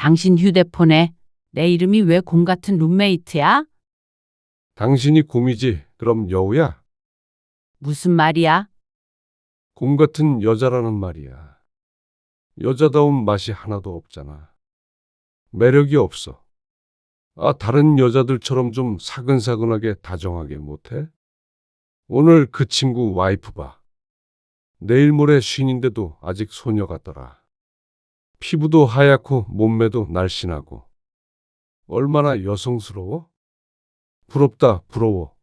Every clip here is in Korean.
당신 휴대폰에 내 이름이 왜 곰 같은 룸메이트야? 당신이 곰이지. 그럼 여우야? 무슨 말이야? 곰 같은 여자라는 말이야. 여자다운 맛이 하나도 없잖아. 매력이 없어. 아, 다른 여자들처럼 좀 사근사근하게 다정하게 못해? 오늘 그 친구 와이프 봐. 내일 모레 쉰인데도 아직 소녀 같더라. 피부도 하얗고 몸매도 날씬하고. 얼마나 여성스러워? 부럽다, 부러워.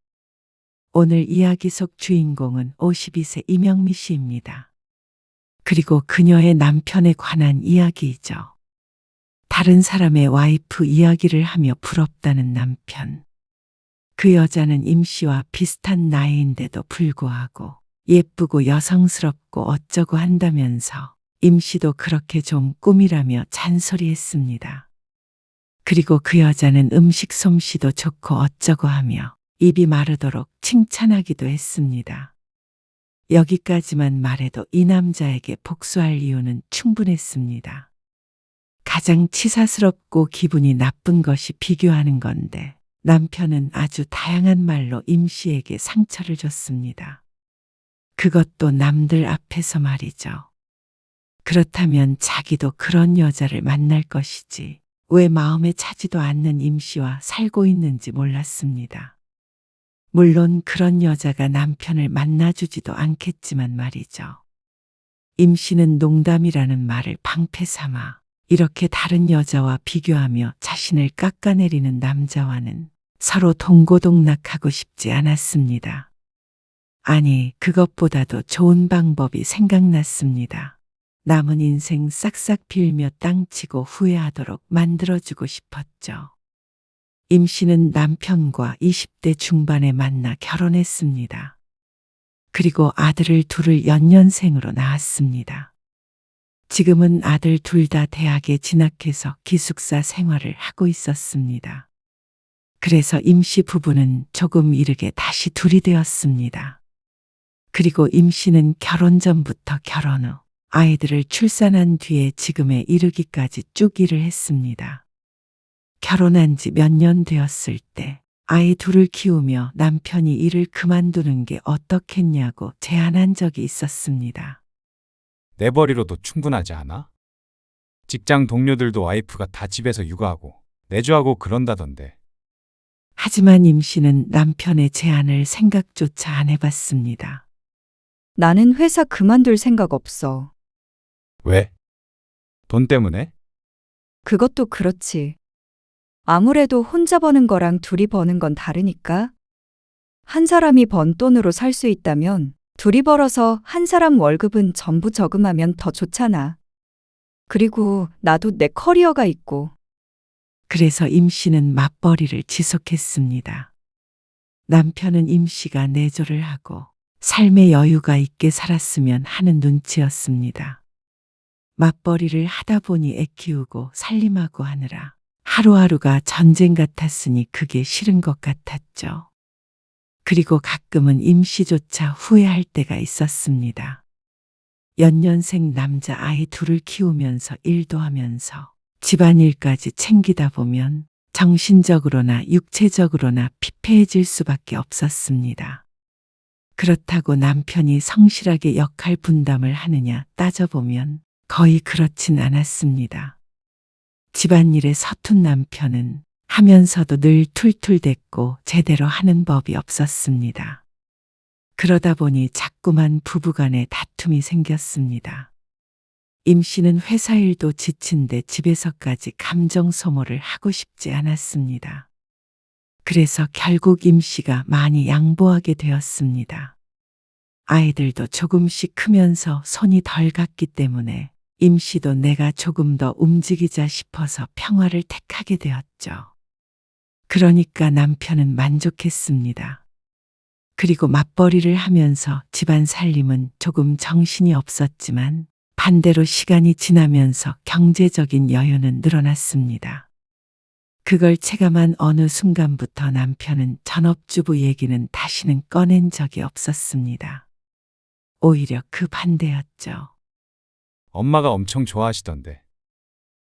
오늘 이야기 속 주인공은 52세 이명미 씨입니다. 그리고 그녀의 남편에 관한 이야기이죠. 다른 사람의 와이프 이야기를 하며 부럽다는 남편. 그 여자는 임 씨와 비슷한 나이인데도 불구하고 예쁘고 여성스럽고 어쩌고 한다면서 임 씨도 그렇게 좀 꿈이라며 잔소리했습니다. 그리고 그 여자는 음식 솜씨도 좋고 어쩌고 하며 입이 마르도록 칭찬하기도 했습니다. 여기까지만 말해도 이 남자에게 복수할 이유는 충분했습니다. 가장 치사스럽고 기분이 나쁜 것이 비교하는 건데 남편은 아주 다양한 말로 임 씨에게 상처를 줬습니다. 그것도 남들 앞에서 말이죠. 그렇다면 자기도 그런 여자를 만날 것이지 왜 마음에 차지도 않는 임 씨와 살고 있는지 몰랐습니다. 물론 그런 여자가 남편을 만나주지도 않겠지만 말이죠. 임 씨는 농담이라는 말을 방패 삼아 이렇게 다른 여자와 비교하며 자신을 깎아내리는 남자와는 서로 동고동락하고 싶지 않았습니다. 아니, 그것보다도 좋은 방법이 생각났습니다. 남은 인생 싹싹 빌며 땅치고 후회하도록 만들어주고 싶었죠. 임 씨는 남편과 20대 중반에 만나 결혼했습니다. 그리고 아들을 둘을 연년생으로 낳았습니다. 지금은 아들 둘 다 대학에 진학해서 기숙사 생활을 하고 있었습니다. 그래서 임 씨 부부는 조금 이르게 다시 둘이 되었습니다. 그리고 임 씨는 결혼 전부터 결혼 후 아이들을 출산한 뒤에 지금에 이르기까지 쭉 일을 했습니다. 결혼한 지 몇 년 되었을 때 아이 둘을 키우며 남편이 일을 그만두는 게 어떻겠냐고 제안한 적이 있었습니다. 내버리로도 충분하지 않아? 직장 동료들도 와이프가 다 집에서 육아하고 내조하고 그런다던데. 하지만 임 씨는 남편의 제안을 생각조차 안 해봤습니다. 나는 회사 그만둘 생각 없어. 왜? 돈 때문에? 그것도 그렇지. 아무래도 혼자 버는 거랑 둘이 버는 건 다르니까. 한 사람이 번 돈으로 살 수 있다면 둘이 벌어서 한 사람 월급은 전부 저금하면 더 좋잖아. 그리고 나도 내 커리어가 있고. 그래서 임 씨는 맞벌이를 지속했습니다. 남편은 임 씨가 내조를 하고 삶의 여유가 있게 살았으면 하는 눈치였습니다. 맞벌이를 하다 보니 애 키우고 살림하고 하느라 하루하루가 전쟁 같았으니 그게 싫은 것 같았죠. 그리고 가끔은 임 씨조차 후회할 때가 있었습니다. 연년생 남자 아이 둘을 키우면서 일도 하면서 집안일까지 챙기다 보면 정신적으로나 육체적으로나 피폐해질 수밖에 없었습니다. 그렇다고 남편이 성실하게 역할 분담을 하느냐 따져보면 거의 그렇진 않았습니다. 집안일에 서툰 남편은 하면서도 늘 툴툴댔고 제대로 하는 법이 없었습니다. 그러다 보니 자꾸만 부부간에 다툼이 생겼습니다. 임 씨는 회사 일도 지친데 집에서까지 감정 소모를 하고 싶지 않았습니다. 그래서 결국 임 씨가 많이 양보하게 되었습니다. 아이들도 조금씩 크면서 손이 덜 갔기 때문에 임 씨도 내가 조금 더 움직이자 싶어서 평화를 택하게 되었죠. 그러니까 남편은 만족했습니다. 그리고 맞벌이를 하면서 집안 살림은 조금 정신이 없었지만 반대로 시간이 지나면서 경제적인 여유는 늘어났습니다. 그걸 체감한 어느 순간부터 남편은 전업주부 얘기는 다시는 꺼낸 적이 없었습니다. 오히려 그 반대였죠. 엄마가 엄청 좋아하시던데.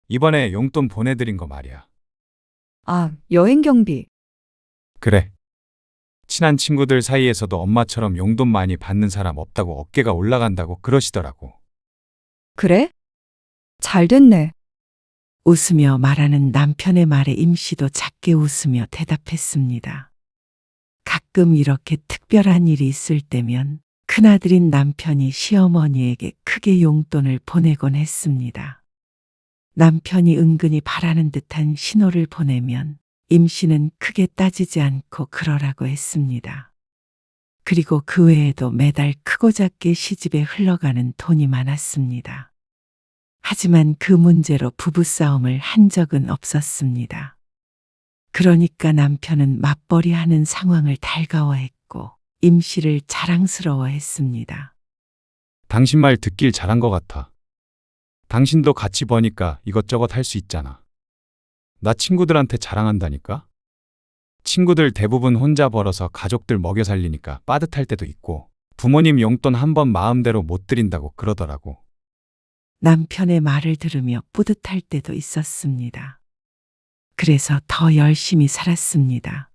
이번에 용돈 보내드린 거 말이야. 아, 여행 경비. 그래. 친한 친구들 사이에서도 엄마처럼 용돈 많이 받는 사람 없다고 어깨가 올라간다고 그러시더라고. 그래? 잘 됐네. 웃으며 말하는 남편의 말에 임씨도 작게 웃으며 대답했습니다. 가끔 이렇게 특별한 일이 있을 때면 큰아들인 남편이 시어머니에게 크게 용돈을 보내곤 했습니다. 남편이 은근히 바라는 듯한 신호를 보내면 임씨는 크게 따지지 않고 그러라고 했습니다. 그리고 그 외에도 매달 크고 작게 시집에 흘러가는 돈이 많았습니다. 하지만 그 문제로 부부싸움을 한 적은 없었습니다. 그러니까 남편은 맞벌이하는 상황을 달가워했고 임씨를 자랑스러워했습니다. 당신 말 듣길 잘한 것 같아. 당신도 같이 버니까 이것저것 할 수 있잖아. 나 친구들한테 자랑한다니까? 친구들 대부분 혼자 벌어서 가족들 먹여 살리니까 빠듯할 때도 있고 부모님 용돈 한 번 마음대로 못 드린다고 그러더라고. 남편의 말을 들으며 뿌듯할 때도 있었습니다. 그래서 더 열심히 살았습니다.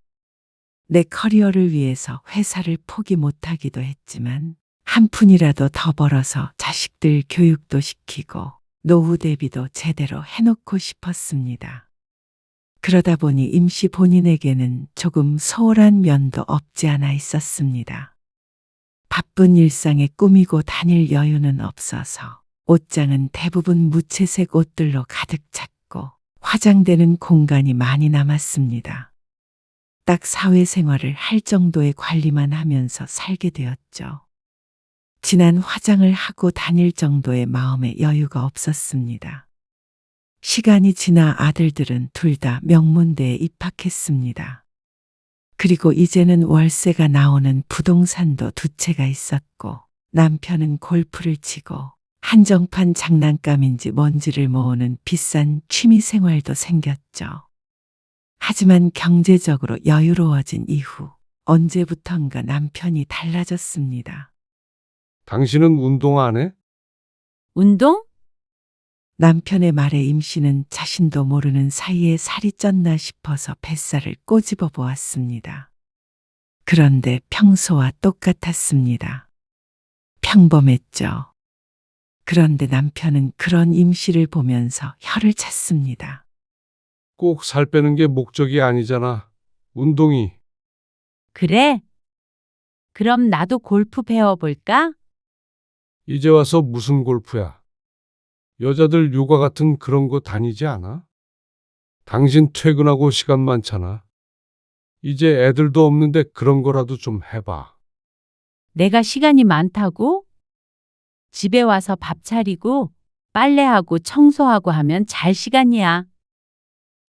내 커리어를 위해서 회사를 포기 못하기도 했지만 한 푼이라도 더 벌어서 자식들 교육도 시키고 노후 대비도 제대로 해놓고 싶었습니다. 그러다 보니 임시 본인에게는 조금 소홀한 면도 없지 않아 있었습니다. 바쁜 일상에 꾸미고 다닐 여유는 없어서 옷장은 대부분 무채색 옷들로 가득 찼고 화장되는 공간이 많이 남았습니다. 딱 사회생활을 할 정도의 관리만 하면서 살게 되었죠. 진한 화장을 하고 다닐 정도의 마음의 여유가 없었습니다. 시간이 지나 아들들은 둘 다 명문대에 입학했습니다. 그리고 이제는 월세가 나오는 부동산도 두 채가 있었고 남편은 골프를 치고 한정판 장난감인지 뭔지를 모으는 비싼 취미 생활도 생겼죠. 하지만 경제적으로 여유로워진 이후 언제부턴가 남편이 달라졌습니다. 당신은 운동 안 해? 운동? 남편의 말에 임씨는 자신도 모르는 사이에 살이 쪘나 싶어서 뱃살을 꼬집어 보았습니다. 그런데 평소와 똑같았습니다. 평범했죠. 그런데 남편은 그런 임씨를 보면서 혀를 찼습니다. 꼭 살 빼는 게 목적이 아니잖아. 운동이. 그래? 그럼 나도 골프 배워볼까? 이제 와서 무슨 골프야? 여자들 요가 같은 그런 거 다니지 않아? 당신 퇴근하고 시간 많잖아. 이제 애들도 없는데 그런 거라도 좀 해봐. 내가 시간이 많다고? 집에 와서 밥 차리고 빨래하고 청소하고 하면 잘 시간이야.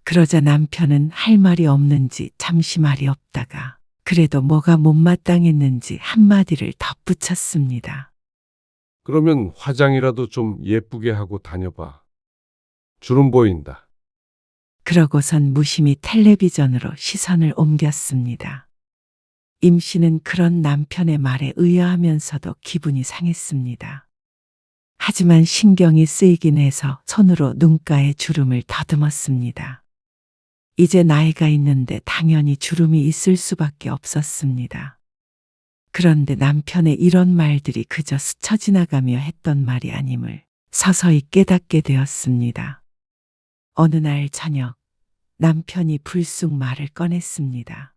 그러자 남편은 할 말이 없는지 잠시 말이 없다가 그래도 뭐가 못마땅했는지 한마디를 덧붙였습니다. 그러면 화장이라도 좀 예쁘게 하고 다녀봐. 주름 보인다. 그러고선 무심히 텔레비전으로 시선을 옮겼습니다. 임씨는 그런 남편의 말에 의아하면서도 기분이 상했습니다. 하지만 신경이 쓰이긴 해서 손으로 눈가에 주름을 더듬었습니다. 이제 나이가 있는데 당연히 주름이 있을 수밖에 없었습니다. 그런데 남편의 이런 말들이 그저 스쳐 지나가며 했던 말이 아님을 서서히 깨닫게 되었습니다. 어느 날 저녁 남편이 불쑥 말을 꺼냈습니다.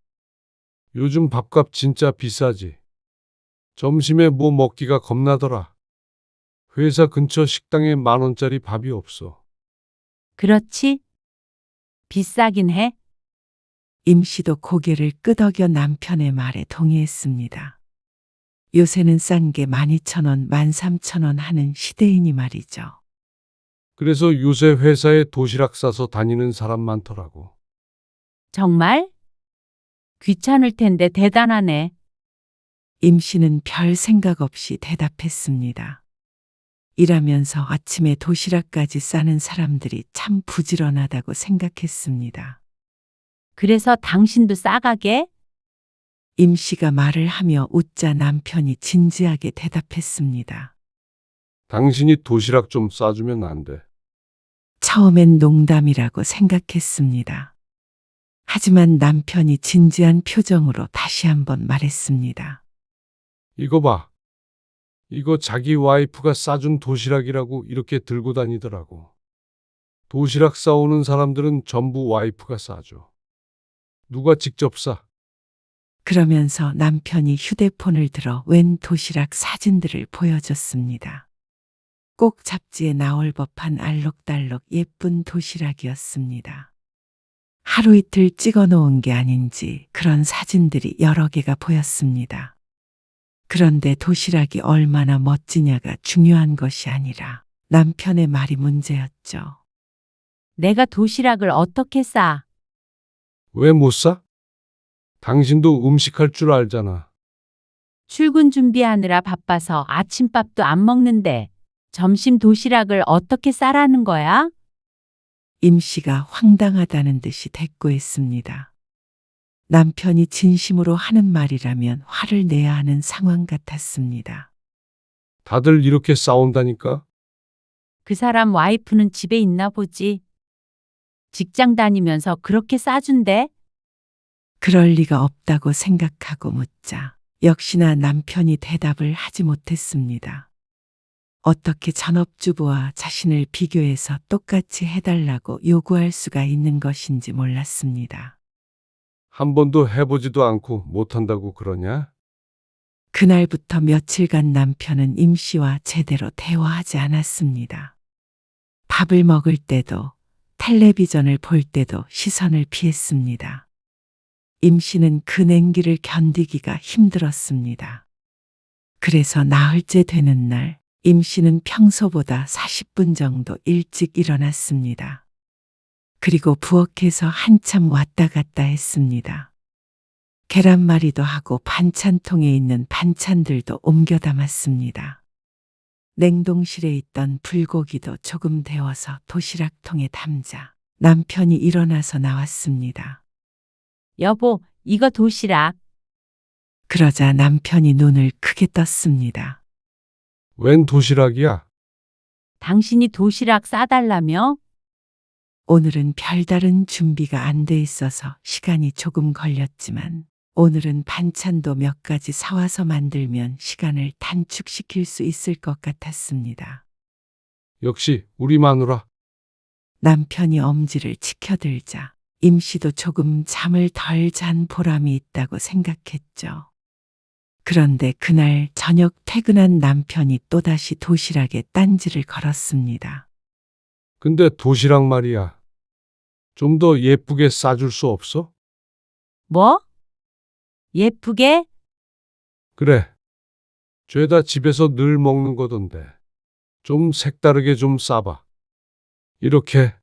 요즘 밥값 진짜 비싸지. 점심에 뭐 먹기가 겁나더라. 회사 근처 식당에 10,000원짜리 밥이 없어. 그렇지? 비싸긴 해. 임씨도 고개를 끄덕여 남편의 말에 동의했습니다. 요새는 싼 게 12,000원, 13,000원 하는 시대이니 말이죠. 그래서 요새 회사에 도시락 싸서 다니는 사람 많더라고. 정말? 귀찮을 텐데 대단하네. 임씨는 별 생각 없이 대답했습니다. 일하면서 아침에 도시락까지 싸는 사람들이 참 부지런하다고 생각했습니다. 그래서 당신도 싸가게? 임씨가 말을 하며 웃자 남편이 진지하게 대답했습니다. 당신이 도시락 좀 싸주면 안 돼. 처음엔 농담이라고 생각했습니다. 하지만 남편이 진지한 표정으로 다시 한번 말했습니다. 이거 봐. 이거 자기 와이프가 싸준 도시락이라고 이렇게 들고 다니더라고. 도시락 싸오는 사람들은 전부 와이프가 싸줘. 누가 직접 싸? 그러면서 남편이 휴대폰을 들어 웬 도시락 사진들을 보여줬습니다. 꼭 잡지에 나올 법한 알록달록 예쁜 도시락이었습니다. 하루 이틀 찍어 놓은 게 아닌지 그런 사진들이 여러 개가 보였습니다. 그런데 도시락이 얼마나 멋지냐가 중요한 것이 아니라 남편의 말이 문제였죠. 내가 도시락을 어떻게 싸? 왜 못 싸? 당신도 음식할 줄 알잖아. 출근 준비하느라 바빠서 아침밥도 안 먹는데 점심 도시락을 어떻게 싸라는 거야? 임 씨가 황당하다는 듯이 대꾸했습니다. 남편이 진심으로 하는 말이라면 화를 내야 하는 상황 같았습니다. 다들 이렇게 싸운다니까? 그 사람 와이프는 집에 있나 보지. 직장 다니면서 그렇게 싸준대? 그럴 리가 없다고 생각하고 묻자 역시나 남편이 대답을 하지 못했습니다. 어떻게 전업주부와 자신을 비교해서 똑같이 해달라고 요구할 수가 있는 것인지 몰랐습니다. 한 번도 해보지도 않고 못한다고 그러냐? 그날부터 며칠간 남편은 임 씨와 제대로 대화하지 않았습니다. 밥을 먹을 때도 텔레비전을 볼 때도 시선을 피했습니다. 임 씨는 그 냉기를 견디기가 힘들었습니다. 그래서 나흘째 되는 날 임 씨는 평소보다 40분 정도 일찍 일어났습니다. 그리고 부엌에서 한참 왔다 갔다 했습니다. 계란말이도 하고 반찬통에 있는 반찬들도 옮겨 담았습니다. 냉동실에 있던 불고기도 조금 데워서 도시락통에 담자 남편이 일어나서 나왔습니다. 여보, 이거 도시락. 그러자 남편이 눈을 크게 떴습니다. 웬 도시락이야? 당신이 도시락 싸달라며? 오늘은 별다른 준비가 안 돼 있어서 시간이 조금 걸렸지만 오늘은 반찬도 몇 가지 사와서 만들면 시간을 단축시킬 수 있을 것 같았습니다. 역시 우리 마누라. 남편이 엄지를 치켜들자 임 씨도 조금 잠을 덜 잔 보람이 있다고 생각했죠. 그런데 그날 저녁 퇴근한 남편이 또다시 도시락에 딴지를 걸었습니다. 근데 도시락 말이야. 좀 더 예쁘게 싸줄 수 없어? 뭐? 예쁘게? 그래. 죄다 집에서 늘 먹는 거던데. 좀 색다르게 좀 싸봐. 이렇게.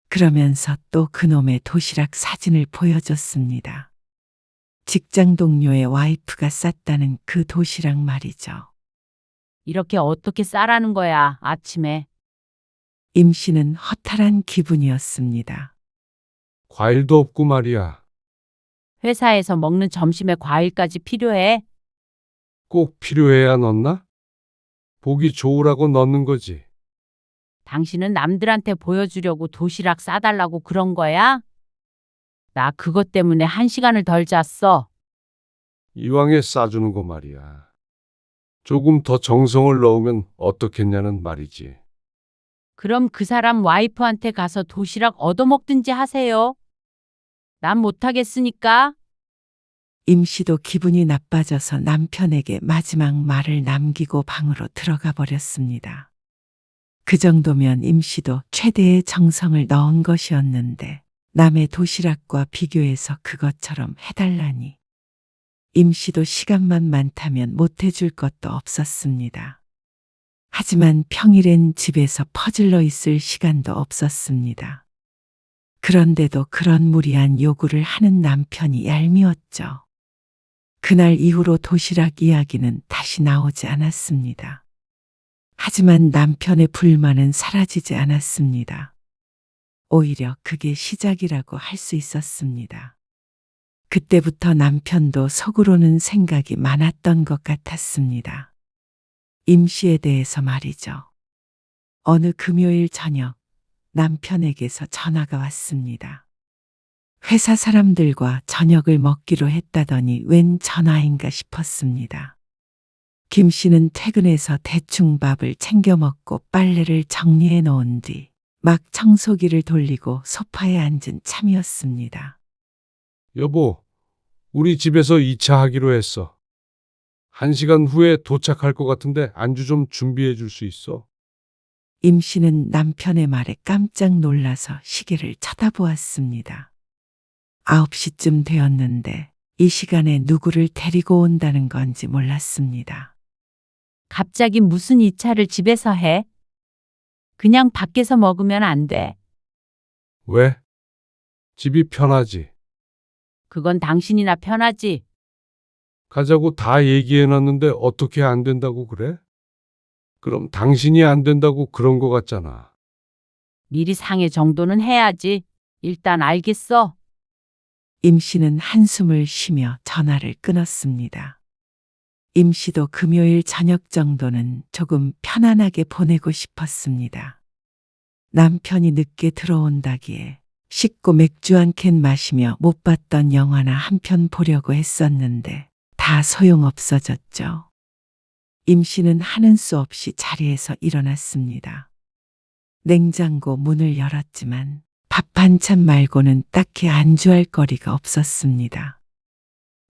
그러면서 또 그놈의 도시락 사진을 보여줬습니다. 직장 동료의 와이프가 쌌다는 그 도시락 말이죠. 이렇게 어떻게 싸라는 거야, 아침에. 임 씨는 허탈한 기분이었습니다. 과일도 없고 말이야. 회사에서 먹는 점심에 과일까지 필요해? 꼭 필요해야 넣나? 보기 좋으라고 넣는 거지. 당신은 남들한테 보여주려고 도시락 싸달라고 그런 거야? 나 그것 때문에 1시간을 덜 잤어. 이왕에 싸주는 거 말이야. 조금 더 정성을 넣으면 어떻겠냐는 말이지. 그럼 그 사람 와이프한테 가서 도시락 얻어먹든지 하세요. 난 못하겠으니까. 임 씨도 기분이 나빠져서 남편에게 마지막 말을 남기고 방으로 들어가 버렸습니다. 그 정도면 임 씨도 최대의 정성을 넣은 것이었는데 남의 도시락과 비교해서 그것처럼 해달라니. 임 씨도 시간만 많다면 못해줄 것도 없었습니다. 하지만 평일엔 집에서 퍼질러 있을 시간도 없었습니다. 그런데도 그런 무리한 요구를 하는 남편이 얄미웠죠. 그날 이후로 도시락 이야기는 다시 나오지 않았습니다. 하지만 남편의 불만은 사라지지 않았습니다. 오히려 그게 시작이라고 할 수 있었습니다. 그때부터 남편도 속으로는 생각이 많았던 것 같았습니다. 임 씨에 대해서 말이죠. 어느 금요일 저녁 남편에게서 전화가 왔습니다. 회사 사람들과 저녁을 먹기로 했다더니 웬 전화인가 싶었습니다. 김 씨는 퇴근해서 대충 밥을 챙겨 먹고 빨래를 정리해 놓은 뒤 막 청소기를 돌리고 소파에 앉은 참이었습니다. 여보, 우리 집에서 2차 하기로 했어. 1시간 후에 도착할 것 같은데 안주 좀 준비해 줄 수 있어? 임 씨는 남편의 말에 깜짝 놀라서 시계를 쳐다보았습니다. 9시쯤 되었는데 이 시간에 누구를 데리고 온다는 건지 몰랐습니다. 갑자기 무슨 2차를 집에서 해? 그냥 밖에서 먹으면 안 돼. 왜? 집이 편하지. 그건 당신이나 편하지. 가자고 다 얘기해 놨는데 어떻게 안 된다고 그래? 그럼 당신이 안 된다고 그런 거 같잖아. 미리 상해 정도는 해야지. 일단 알겠어. 임 씨는 한숨을 쉬며 전화를 끊었습니다. 임 씨도 금요일 저녁 정도는 조금 편안하게 보내고 싶었습니다. 남편이 늦게 들어온다기에 씻고 맥주 한 캔 마시며 못 봤던 영화나 한 편 보려고 했었는데 다 소용없어졌죠. 임 씨는 하는 수 없이 자리에서 일어났습니다. 냉장고 문을 열었지만 밥 반찬 말고는 딱히 안주할 거리가 없었습니다.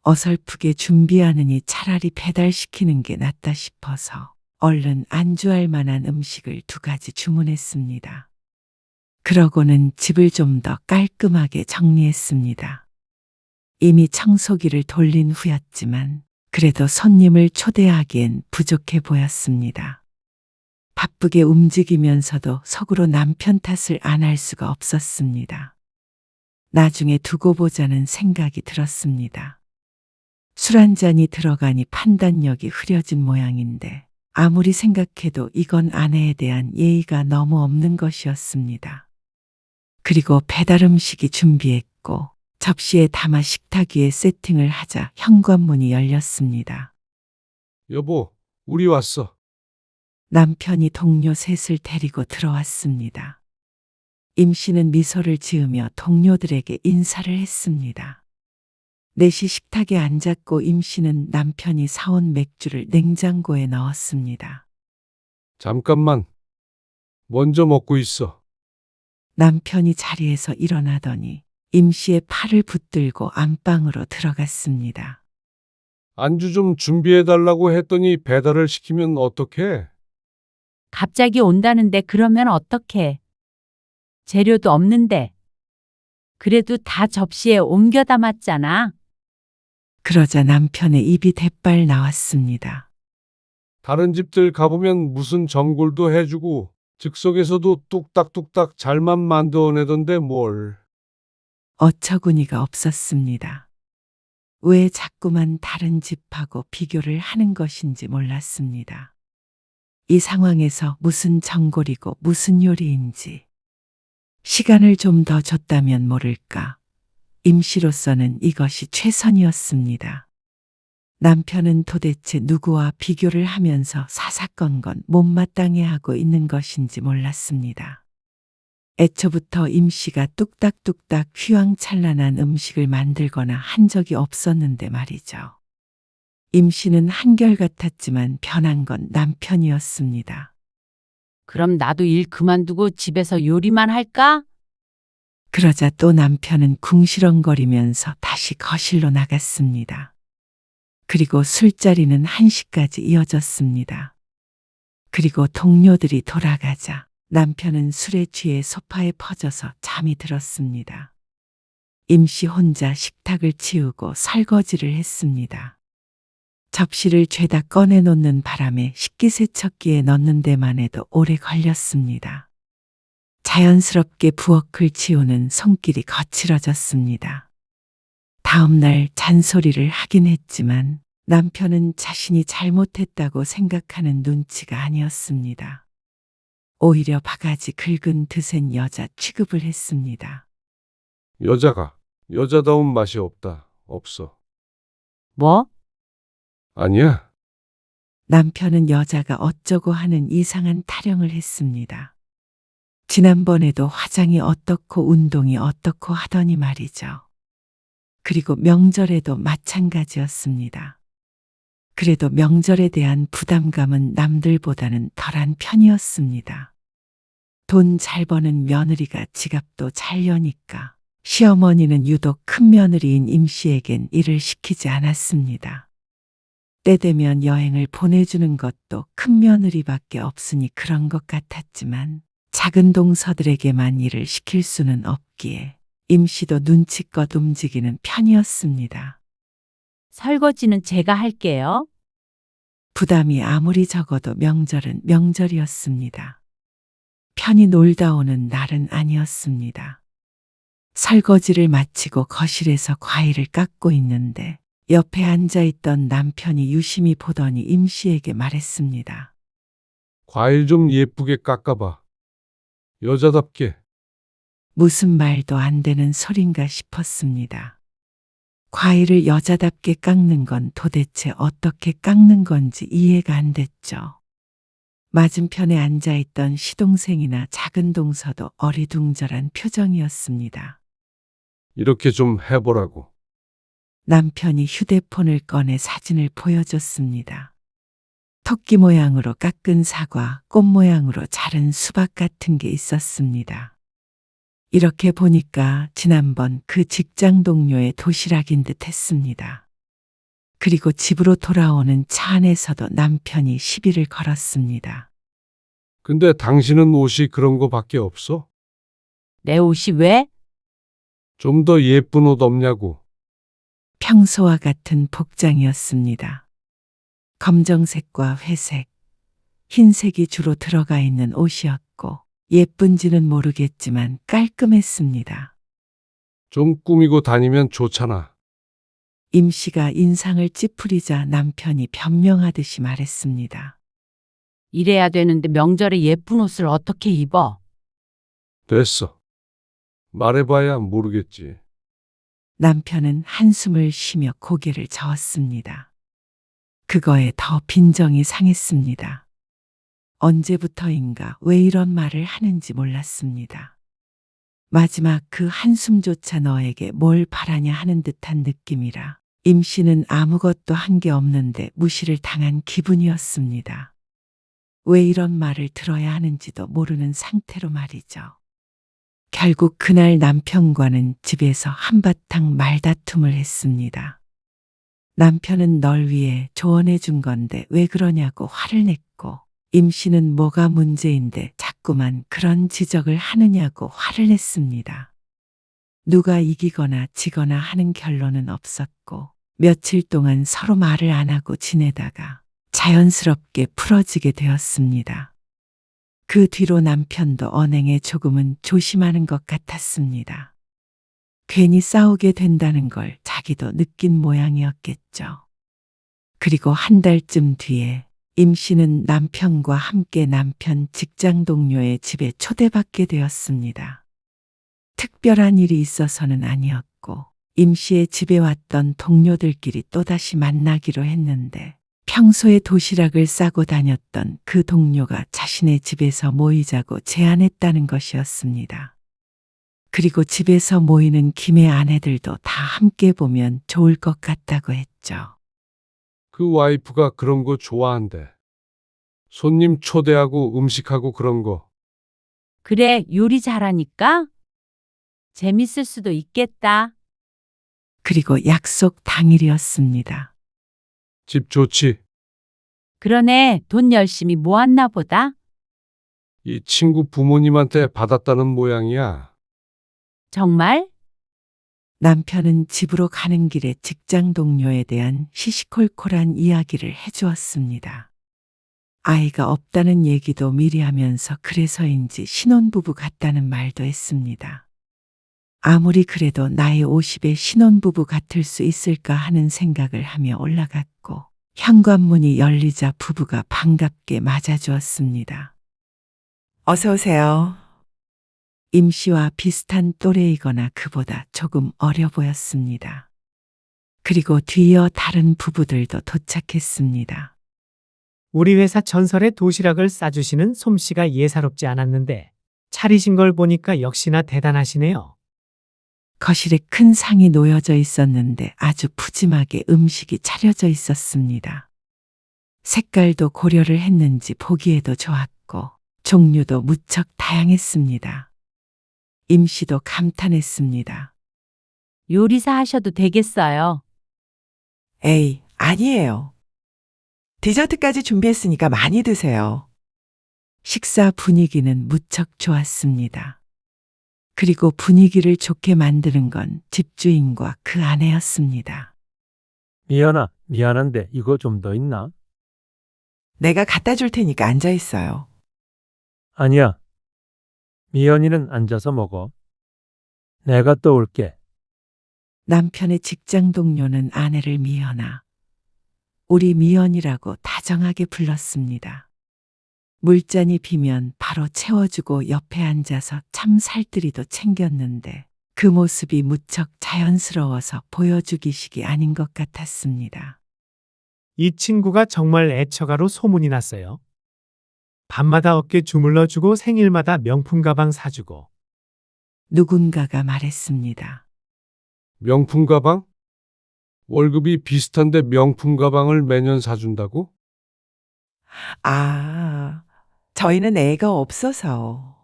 어설프게 준비하느니 차라리 배달시키는 게 낫다 싶어서 얼른 안주할 만한 음식을 2가지 주문했습니다. 그러고는 집을 좀 더 깔끔하게 정리했습니다. 이미 청소기를 돌린 후였지만 그래도 손님을 초대하기엔 부족해 보였습니다. 바쁘게 움직이면서도 속으로 남편 탓을 안 할 수가 없었습니다. 나중에 두고 보자는 생각이 들었습니다. 술 한 잔이 들어가니 판단력이 흐려진 모양인데 아무리 생각해도 이건 아내에 대한 예의가 너무 없는 것이었습니다. 그리고 배달 음식이 준비했고 접시에 담아 식탁 위에 세팅을 하자 현관문이 열렸습니다. 여보, 우리 왔어. 남편이 동료 셋을 데리고 들어왔습니다. 임 씨는 미소를 지으며 동료들에게 인사를 했습니다. 넷이 식탁에 앉았고 임 씨는 남편이 사온 맥주를 냉장고에 넣었습니다. 잠깐만. 먼저 먹고 있어. 남편이 자리에서 일어나더니 임 씨의 팔을 붙들고 안방으로 들어갔습니다. 안주 좀 준비해 달라고 했더니 배달을 시키면 어떡해? 갑자기 온다는데 그러면 어떡해? 재료도 없는데. 그래도 다 접시에 옮겨 담았잖아. 그러자 남편의 입이 대빨 나왔습니다. 다른 집들 가보면 무슨 전골도 해주고 즉석에서도 뚝딱뚝딱 잘만 만들어내던데 뭘. 어처구니가 없었습니다. 왜 자꾸만 다른 집하고 비교를 하는 것인지 몰랐습니다. 이 상황에서 무슨 전골이고 무슨 요리인지. 시간을 좀 더 줬다면 모를까. 임 씨로서는 이것이 최선이었습니다. 남편은 도대체 누구와 비교를 하면서 사사건건 못마땅해 하고 있는 것인지 몰랐습니다. 애초부터 임 씨가 뚝딱뚝딱 휘황찬란한 음식을 만들거나 한 적이 없었는데 말이죠. 임 씨는 한결같았지만 변한 건 남편이었습니다. 그럼 나도 일 그만두고 집에서 요리만 할까? 그러자 또 남편은 궁시렁거리면서 다시 거실로 나갔습니다. 그리고 술자리는 1시까지 이어졌습니다. 그리고 동료들이 돌아가자 남편은 술에 취해 소파에 퍼져서 잠이 들었습니다. 임 씨 혼자 식탁을 치우고 설거지를 했습니다. 접시를 죄다 꺼내놓는 바람에 식기세척기에 넣는 데만 해도 오래 걸렸습니다. 자연스럽게 부엌을 치우는 손길이 거칠어졌습니다. 다음 날 잔소리를 하긴 했지만 남편은 자신이 잘못했다고 생각하는 눈치가 아니었습니다. 오히려 바가지 긁은 드센 여자 취급을 했습니다. 여자가 여자다운 맛이 없어. 뭐? 아니야. 남편은 여자가 어쩌고 하는 이상한 타령을 했습니다. 지난번에도 화장이 어떻고 운동이 어떻고 하더니 말이죠. 그리고 명절에도 마찬가지였습니다. 그래도 명절에 대한 부담감은 남들보다는 덜한 편이었습니다. 돈 잘 버는 며느리가 지갑도 잘 여니까 시어머니는 유독 큰 며느리인 임씨에겐 일을 시키지 않았습니다. 때 되면 여행을 보내주는 것도 큰 며느리밖에 없으니 그런 것 같았지만 작은 동서들에게만 일을 시킬 수는 없기에 임씨도 눈치껏 움직이는 편이었습니다. 설거지는 제가 할게요. 부담이 아무리 적어도 명절은 명절이었습니다. 편히 놀다 오는 날은 아니었습니다. 설거지를 마치고 거실에서 과일을 깎고 있는데 옆에 앉아있던 남편이 유심히 보더니 임씨에게 말했습니다. 과일 좀 예쁘게 깎아봐. 여자답게. 무슨 말도 안 되는 소린가 싶었습니다. 과일을 여자답게 깎는 건 도대체 어떻게 깎는 건지 이해가 안 됐죠. 맞은편에 앉아있던 시동생이나 작은 동서도 어리둥절한 표정이었습니다. 이렇게 좀 해보라고. 남편이 휴대폰을 꺼내 사진을 보여줬습니다. 토끼 모양으로 깎은 사과, 꽃 모양으로 자른 수박 같은 게 있었습니다. 이렇게 보니까 지난번 그 직장 동료의 도시락인 듯 했습니다. 그리고 집으로 돌아오는 차 안에서도 남편이 시비를 걸었습니다. 근데 당신은 옷이 그런 거밖에 없어? 내 옷이 왜? 좀 더 예쁜 옷 없냐고. 평소와 같은 복장이었습니다. 검정색과 회색, 흰색이 주로 들어가 있는 옷이었고 예쁜지는 모르겠지만 깔끔했습니다. 좀 꾸미고 다니면 좋잖아. 임씨가 인상을 찌푸리자 남편이 변명하듯이 말했습니다. 이래야 되는데 명절에 예쁜 옷을 어떻게 입어? 됐어. 말해봐야 모르겠지. 남편은 한숨을 쉬며 고개를 저었습니다. 그거에 더 빈정이 상했습니다. 언제부터인가 왜 이런 말을 하는지 몰랐습니다. 마지막 그 한숨조차 너에게 뭘 바라냐 하는 듯한 느낌이라 임씨는 아무것도 한 게 없는데 무시를 당한 기분이었습니다. 왜 이런 말을 들어야 하는지도 모르는 상태로 말이죠. 결국 그날 남편과는 집에서 한바탕 말다툼을 했습니다. 남편은 널 위해 조언해 준 건데 왜 그러냐고 화를 냈고 임씨는 뭐가 문제인데 자꾸만 그런 지적을 하느냐고 화를 냈습니다. 누가 이기거나 지거나 하는 결론은 없었고 며칠 동안 서로 말을 안 하고 지내다가 자연스럽게 풀어지게 되었습니다. 그 뒤로 남편도 언행에 조금은 조심하는 것 같았습니다. 괜히 싸우게 된다는 걸 자기도 느낀 모양이었겠죠. 그리고 한 달쯤 뒤에 임씨는 남편과 함께 남편 직장 동료의 집에 초대받게 되었습니다. 특별한 일이 있어서는 아니었고 임씨의 집에 왔던 동료들끼리 또다시 만나기로 했는데 평소에 도시락을 싸고 다녔던 그 동료가 자신의 집에서 모이자고 제안했다는 것이었습니다. 그리고 집에서 모이는 김에 아내들도 다 함께 보면 좋을 것 같다고 했죠. 그 와이프가 그런 거 좋아한대. 손님 초대하고 음식하고 그런 거. 그래, 요리 잘하니까? 재밌을 수도 있겠다. 그리고 약속 당일이었습니다. 집 좋지? 그러네, 돈 열심히 모았나 보다. 이 친구 부모님한테 받았다는 모양이야. 정말? 남편은 집으로 가는 길에 직장 동료에 대한 시시콜콜한 이야기를 해주었습니다. 아이가 없다는 얘기도 미리 하면서 그래서인지 신혼부부 같다는 말도 했습니다. 아무리 그래도 나이 50에 신혼부부 같을 수 있을까 하는 생각을 하며 올라갔고 현관문이 열리자 부부가 반갑게 맞아주었습니다. 어서 오세요. 임씨와 비슷한 또래이거나 그보다 조금 어려 보였습니다. 그리고 뒤이어 다른 부부들도 도착했습니다. 우리 회사 전설의 도시락을 싸주시는 솜씨가 예사롭지 않았는데 차리신 걸 보니까 역시나 대단하시네요. 거실에 큰 상이 놓여져 있었는데 아주 푸짐하게 음식이 차려져 있었습니다. 색깔도 고려를 했는지 보기에도 좋았고 종류도 무척 다양했습니다. 임 씨도 감탄했습니다. 요리사 하셔도 되겠어요. 에이, 아니에요. 디저트까지 준비했으니까 많이 드세요. 식사 분위기는 무척 좋았습니다. 그리고 분위기를 좋게 만드는 건 집주인과 그 아내였습니다. 미연아, 미안한데 이거 좀 더 있나? 내가 갖다 줄 테니까 앉아 있어요. 아니야. 미연이는 앉아서 먹어. 내가 또 올게. 남편의 직장 동료는 아내를 미연아, 우리 미연이라고 다정하게 불렀습니다. 물잔이 비면 바로 채워주고 옆에 앉아서 참 살뜰히도 챙겼는데 그 모습이 무척 자연스러워서 보여주기식이 아닌 것 같았습니다. 이 친구가 정말 애처가로 소문이 났어요. 밤마다 어깨 주물러주고 생일마다 명품 가방 사주고. 누군가가 말했습니다. 명품 가방? 월급이 비슷한데 명품 가방을 매년 사준다고? 아, 저희는 애가 없어서.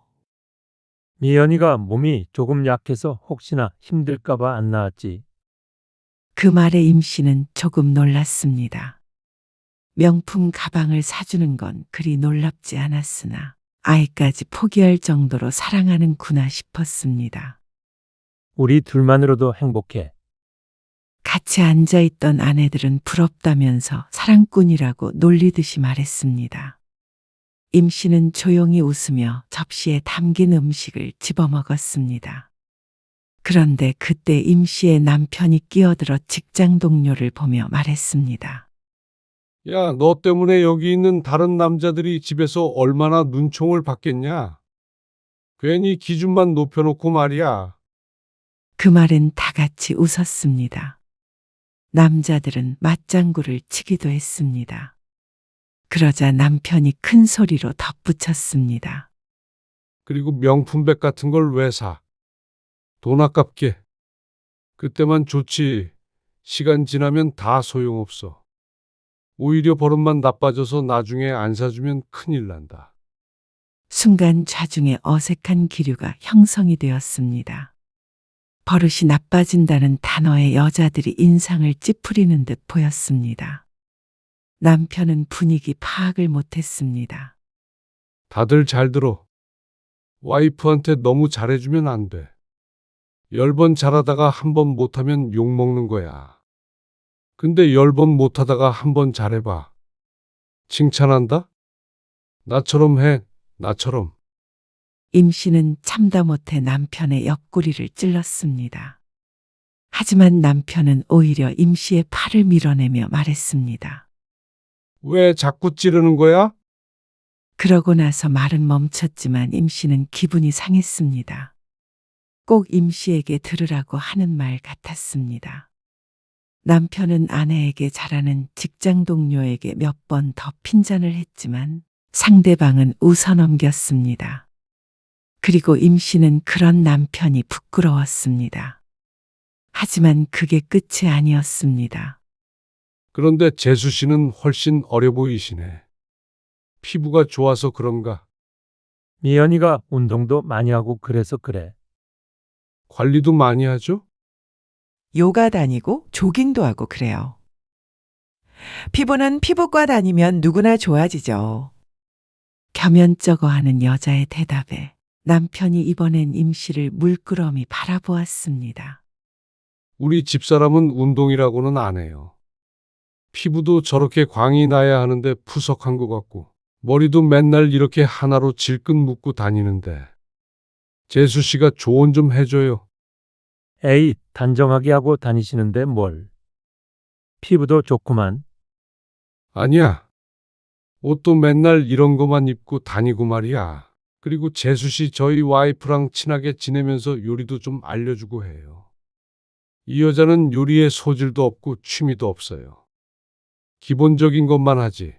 미연이가 몸이 조금 약해서 혹시나 힘들까봐 안 나왔지. 그 말에 임 씨는 조금 놀랐습니다. 명품 가방을 사주는 건 그리 놀랍지 않았으나 아이까지 포기할 정도로 사랑하는구나 싶었습니다. 우리 둘만으로도 행복해. 같이 앉아있던 아내들은 부럽다면서 사랑꾼이라고 놀리듯이 말했습니다. 임 씨는 조용히 웃으며 접시에 담긴 음식을 집어먹었습니다. 그런데 그때 임 씨의 남편이 끼어들어 직장 동료를 보며 말했습니다. 야, 너 때문에 여기 있는 다른 남자들이 집에서 얼마나 눈총을 받겠냐? 괜히 기준만 높여놓고 말이야. 그 말엔 다 같이 웃었습니다. 남자들은 맞장구를 치기도 했습니다. 그러자 남편이 큰 소리로 덧붙였습니다. 그리고 명품백 같은 걸 왜 사? 돈 아깝게. 그때만 좋지. 시간 지나면 다 소용없어. 오히려 버릇만 나빠져서 나중에 안 사주면 큰일 난다. 순간 좌중에 어색한 기류가 형성이 되었습니다. 버릇이 나빠진다는 단어에 여자들이 인상을 찌푸리는 듯 보였습니다. 남편은 분위기 파악을 못했습니다. 다들 잘 들어. 와이프한테 너무 잘해주면 안 돼. 10번 잘하다가 한 번 못하면 욕먹는 거야. 근데 10번 못하다가 한 번 잘해봐. 칭찬한다? 나처럼 해, 나처럼. 임 씨는 참다 못해 남편의 옆구리를 찔렀습니다. 하지만 남편은 오히려 임 씨의 팔을 밀어내며 말했습니다. 왜 자꾸 찌르는 거야? 그러고 나서 말은 멈췄지만 임 씨는 기분이 상했습니다. 꼭 임 씨에게 들으라고 하는 말 같았습니다. 남편은 아내에게 잘하는 직장 동료에게 몇 번 더 핀잔을 했지만 상대방은 웃어넘겼습니다. 그리고 임 씨는 그런 남편이 부끄러웠습니다. 하지만 그게 끝이 아니었습니다. 그런데 재수 씨는 훨씬 어려 보이시네. 피부가 좋아서 그런가? 미연이가 운동도 많이 하고 그래서 그래. 관리도 많이 하죠? 요가 다니고 조깅도 하고 그래요. 피부는 피부과 다니면 누구나 좋아지죠. 겸연쩍어 하는 여자의 대답에 남편이 이번엔 임 씨를 물끄러미 바라보았습니다. 우리 집사람은 운동이라고는 안 해요. 피부도 저렇게 광이 나야 하는데 푸석한 것 같고 머리도 맨날 이렇게 하나로 질끈 묶고 다니는데 재수 씨가 조언 좀 해줘요. 에이, 단정하게 하고 다니시는데 뭘. 피부도 좋구만. 아니야. 옷도 맨날 이런 거만 입고 다니고 말이야. 그리고 재수 씨 저희 와이프랑 친하게 지내면서 요리도 좀 알려주고 해요. 이 여자는 요리에 소질도 없고 취미도 없어요. 기본적인 것만 하지.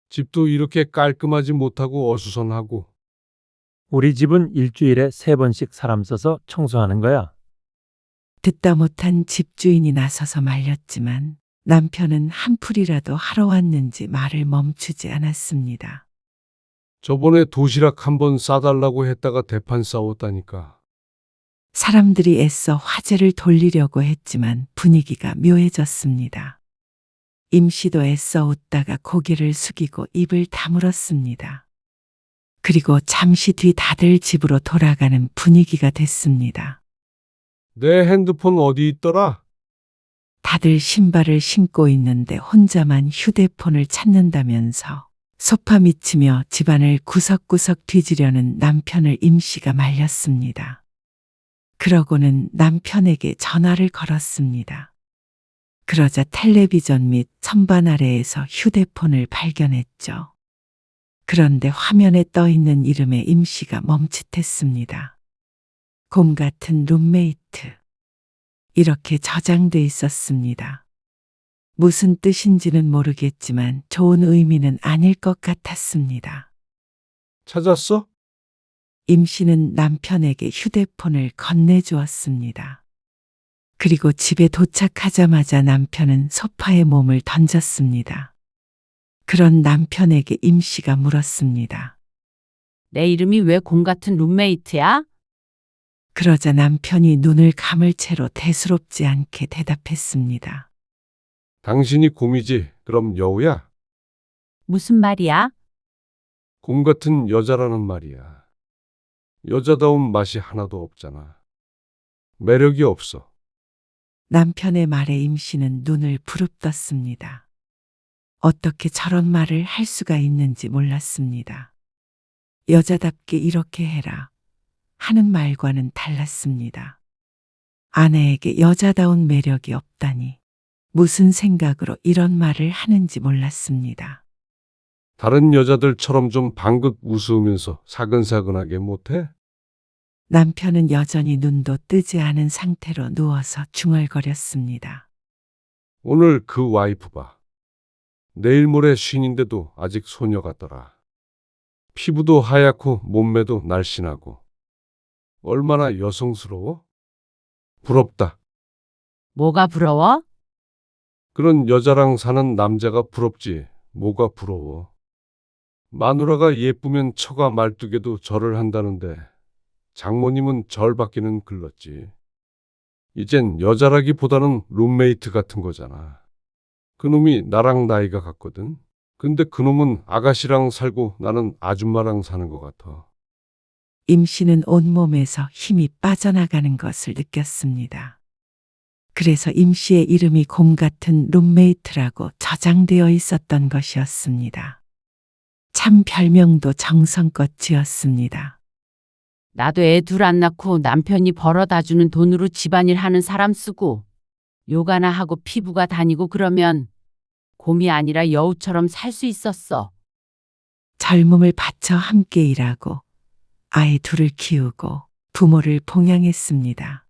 집도 이렇게 깔끔하지 못하고 어수선하고 우리 집은 일주일에 3번씩 사람 써서 청소하는 거야. 듣다 못한 집주인이 나서서 말렸지만 남편은 한풀이라도 하러 왔는지 말을 멈추지 않았습니다. 저번에 도시락 한번 싸달라고 했다가 대판 싸웠다니까. 사람들이 애써 화제를 돌리려고 했지만 분위기가 묘해졌습니다. 임씨도 애써 웃다가 고개를 숙이고 입을 다물었습니다. 그리고 잠시 뒤 다들 집으로 돌아가는 분위기가 됐습니다. 내 핸드폰 어디 있더라? 다들 신발을 신고 있는데 혼자만 휴대폰을 찾는다면서 소파 미치며 집안을 구석구석 뒤지려는 남편을 임씨가 말렸습니다. 그러고는 남편에게 전화를 걸었습니다. 그러자 텔레비전 및 선반 아래에서 휴대폰을 발견했죠. 그런데 화면에 떠 있는 이름에 임씨가 멈칫했습니다. 곰 같은 룸메이트. 이렇게 저장돼 있었습니다. 무슨 뜻인지는 모르겠지만 좋은 의미는 아닐 것 같았습니다. 찾았어? 임씨는 남편에게 휴대폰을 건네주었습니다. 그리고 집에 도착하자마자 남편은 소파에 몸을 던졌습니다. 그런 남편에게 임씨가 물었습니다. 내 이름이 왜 곰 같은 룸메이트야? 그러자 남편이 눈을 감을 채로 대수롭지 않게 대답했습니다. 당신이 곰이지. 그럼 여우야? 무슨 말이야? 곰 같은 여자라는 말이야. 여자다운 맛이 하나도 없잖아. 매력이 없어. 남편의 말에 임씨는 눈을 부릅떴습니다. 어떻게 저런 말을 할 수가 있는지 몰랐습니다. 여자답게 이렇게 해라 하는 말과는 달랐습니다. 아내에게 여자다운 매력이 없다니 무슨 생각으로 이런 말을 하는지 몰랐습니다. 다른 여자들처럼 좀 방긋 웃으면서 사근사근하게 못해? 남편은 여전히 눈도 뜨지 않은 상태로 누워서 중얼거렸습니다. 오늘 그 와이프 봐. 내일 모레 쉰인데도 아직 소녀 같더라. 피부도 하얗고 몸매도 날씬하고. 얼마나 여성스러워? 부럽다. 뭐가 부러워? 그런 여자랑 사는 남자가 부럽지. 뭐가 부러워. 마누라가 예쁘면 처가 말뚝에도 절을 한다는데 장모님은 절받기는 글렀지. 이젠 여자라기보다는 룸메이트 같은 거잖아. 그놈이 나랑 나이가 같거든. 근데 그놈은 아가씨랑 살고 나는 아줌마랑 사는 것 같아. 임씨는 온몸에서 힘이 빠져나가는 것을 느꼈습니다. 그래서 임씨의 이름이 곰 같은 룸메이트라고 저장되어 있었던 것이었습니다. 참 별명도 정성껏 지었습니다. 나도 애 둘 안 낳고 남편이 벌어다 주는 돈으로 집안일 하는 사람 쓰고 요가나 하고 피부가 다니고 그러면 곰이 아니라 여우처럼 살 수 있었어. 젊음을 바쳐 함께 일하고 아이 둘을 키우고 부모를 봉양했습니다.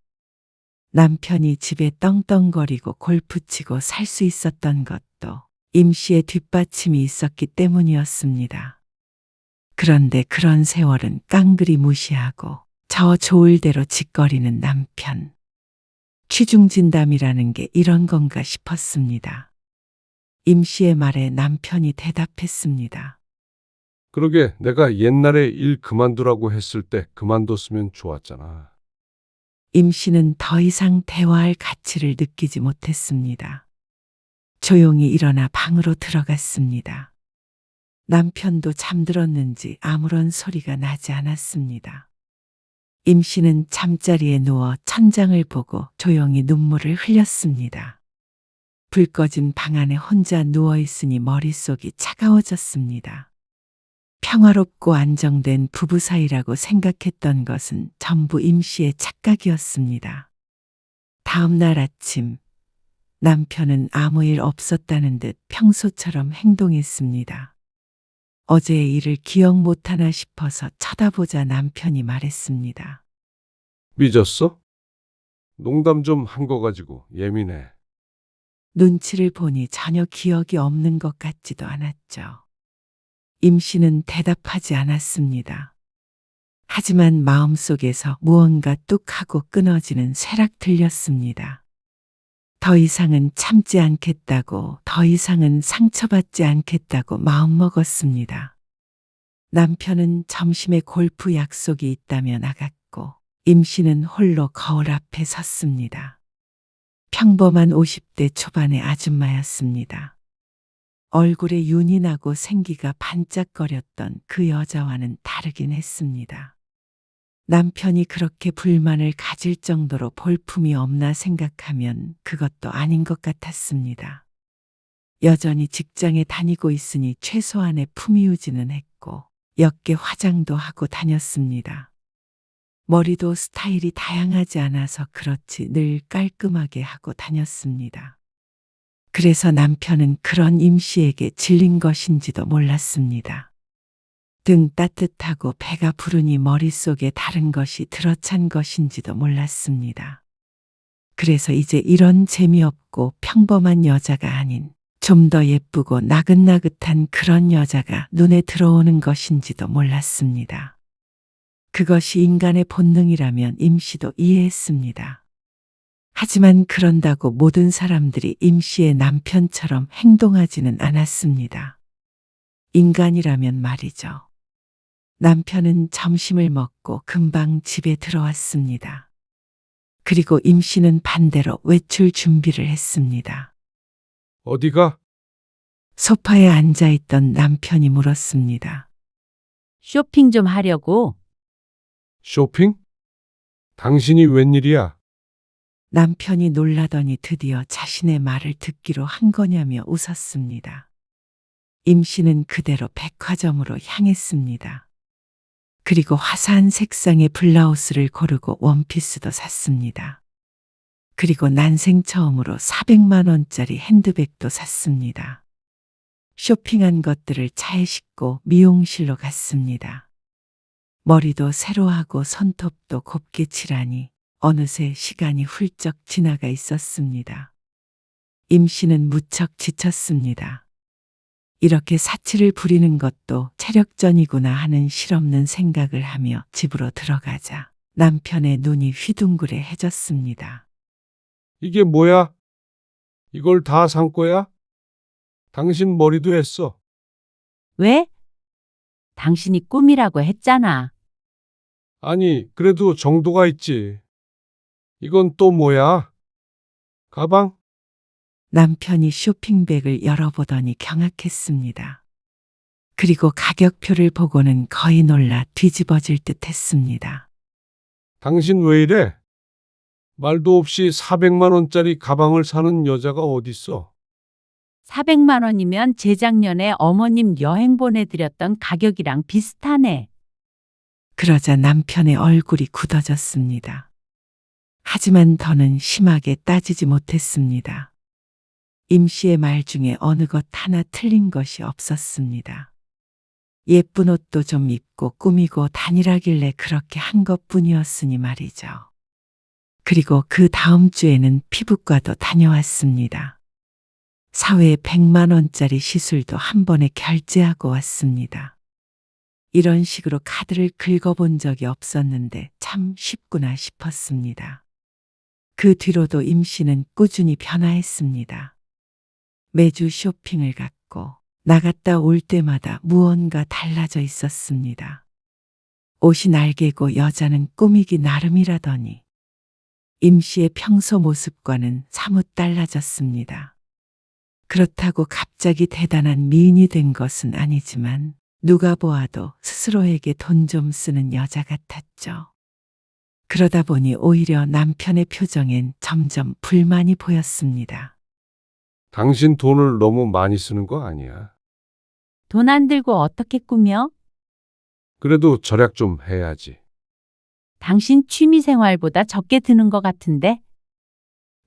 남편이 집에 떵떵거리고 골프 치고 살 수 있었던 것도 임씨의 뒷받침이 있었기 때문이었습니다. 그런데 그런 세월은 깡그리 무시하고 저 좋을 대로 짓거리는 남편. 취중진담이라는 게 이런 건가 싶었습니다. 임씨의 말에 남편이 대답했습니다. 그러게 내가 옛날에 일 그만두라고 했을 때 그만뒀으면 좋았잖아. 임씨는 더 이상 대화할 가치를 느끼지 못했습니다. 조용히 일어나 방으로 들어갔습니다. 남편도 잠들었는지 아무런 소리가 나지 않았습니다. 임씨는 잠자리에 누워 천장을 보고 조용히 눈물을 흘렸습니다. 불 꺼진 방 안에 혼자 누워있으니 머릿속이 차가워졌습니다. 평화롭고 안정된 부부 사이라고 생각했던 것은 전부 임씨의 착각이었습니다. 다음 날 아침, 남편은 아무 일 없었다는 듯 평소처럼 행동했습니다. 어제의 일을 기억 못하나 싶어서 쳐다보자 남편이 말했습니다. 삐졌어? 농담 좀 한 거 가지고 예민해. 눈치를 보니 전혀 기억이 없는 것 같지도 않았죠. 임씨는 대답하지 않았습니다. 하지만 마음속에서 무언가 뚝 하고 끊어지는 쇠락 들렸습니다. 더 이상은 참지 않겠다고, 더 이상은 상처받지 않겠다고 마음먹었습니다. 남편은 점심에 골프 약속이 있다며 나갔고, 임 씨는 홀로 거울 앞에 섰습니다. 평범한 50대 초반의 아줌마였습니다. 얼굴에 윤이 나고 생기가 반짝거렸던 그 여자와는 다르긴 했습니다. 남편이 그렇게 불만을 가질 정도로 볼품이 없나 생각하면 그것도 아닌 것 같았습니다. 여전히 직장에 다니고 있으니 최소한의 품위 유지는 했고, 옅게 화장도 하고 다녔습니다. 머리도 스타일이 다양하지 않아서 그렇지 늘 깔끔하게 하고 다녔습니다. 그래서 남편은 그런 임 씨에게 질린 것인지도 몰랐습니다. 등 따뜻하고 배가 부르니 머릿속에 다른 것이 들어찬 것인지도 몰랐습니다. 그래서 이제 이런 재미없고 평범한 여자가 아닌 좀 더 예쁘고 나긋나긋한 그런 여자가 눈에 들어오는 것인지도 몰랐습니다. 그것이 인간의 본능이라면 임 씨도 이해했습니다. 하지만 그런다고 모든 사람들이 임 씨의 남편처럼 행동하지는 않았습니다. 인간이라면 말이죠. 남편은 점심을 먹고 금방 집에 들어왔습니다. 그리고 임 씨는 반대로 외출 준비를 했습니다. 어디가? 소파에 앉아있던 남편이 물었습니다. 쇼핑 좀 하려고. 쇼핑? 당신이 웬일이야? 남편이 놀라더니 드디어 자신의 말을 듣기로 한 거냐며 웃었습니다. 임 씨는 그대로 백화점으로 향했습니다. 그리고 화사한 색상의 블라우스를 고르고 원피스도 샀습니다. 그리고 난생 처음으로 400만 원짜리 핸드백도 샀습니다. 쇼핑한 것들을 차에 싣고 미용실로 갔습니다. 머리도 새로 하고 손톱도 곱게 칠하니 어느새 시간이 훌쩍 지나가 있었습니다. 임 씨는 무척 지쳤습니다. 이렇게 사치를 부리는 것도 체력전이구나 하는 실없는 생각을 하며 집으로 들어가자 남편의 눈이 휘둥그레해졌습니다. 이게 뭐야? 이걸 다 산 거야? 당신 머리도 했어. 왜? 당신이 꿈이라고 했잖아. 아니, 그래도 정도가 있지. 이건 또 뭐야? 가방? 남편이 쇼핑백을 열어보더니 경악했습니다. 그리고 가격표를 보고는 거의 놀라 뒤집어질 듯 했습니다. 당신 왜 이래? 말도 없이 400만 원짜리 가방을 사는 여자가 어딨어? 400만 원이면 재작년에 어머님 여행 보내드렸던 가격이랑 비슷하네. 그러자 남편의 얼굴이 굳어졌습니다. 하지만 더는 심하게 따지지 못했습니다. 임 씨의 말 중에 어느 것 하나 틀린 것이 없었습니다. 예쁜 옷도 좀 입고 꾸미고 다니라길래 그렇게 한 것뿐이었으니 말이죠. 그리고 그 다음 주에는 피부과도 다녀왔습니다. 사회에 100만 원짜리 시술도 한 번에 결제하고 왔습니다. 이런 식으로 카드를 긁어본 적이 없었는데 참 쉽구나 싶었습니다. 그 뒤로도 임 씨는 꾸준히 변화했습니다. 매주 쇼핑을 갔고 나갔다 올 때마다 무언가 달라져 있었습니다. 옷이 날개고 여자는 꾸미기 나름이라더니 임 씨의 평소 모습과는 사뭇 달라졌습니다. 그렇다고 갑자기 대단한 미인이 된 것은 아니지만 누가 보아도 스스로에게 돈 좀 쓰는 여자 같았죠. 그러다 보니 오히려 남편의 표정엔 점점 불만이 보였습니다. 당신 돈을 너무 많이 쓰는 거 아니야? 돈 안 들고 어떻게 꾸며? 그래도 절약 좀 해야지. 당신 취미 생활보다 적게 드는 것 같은데?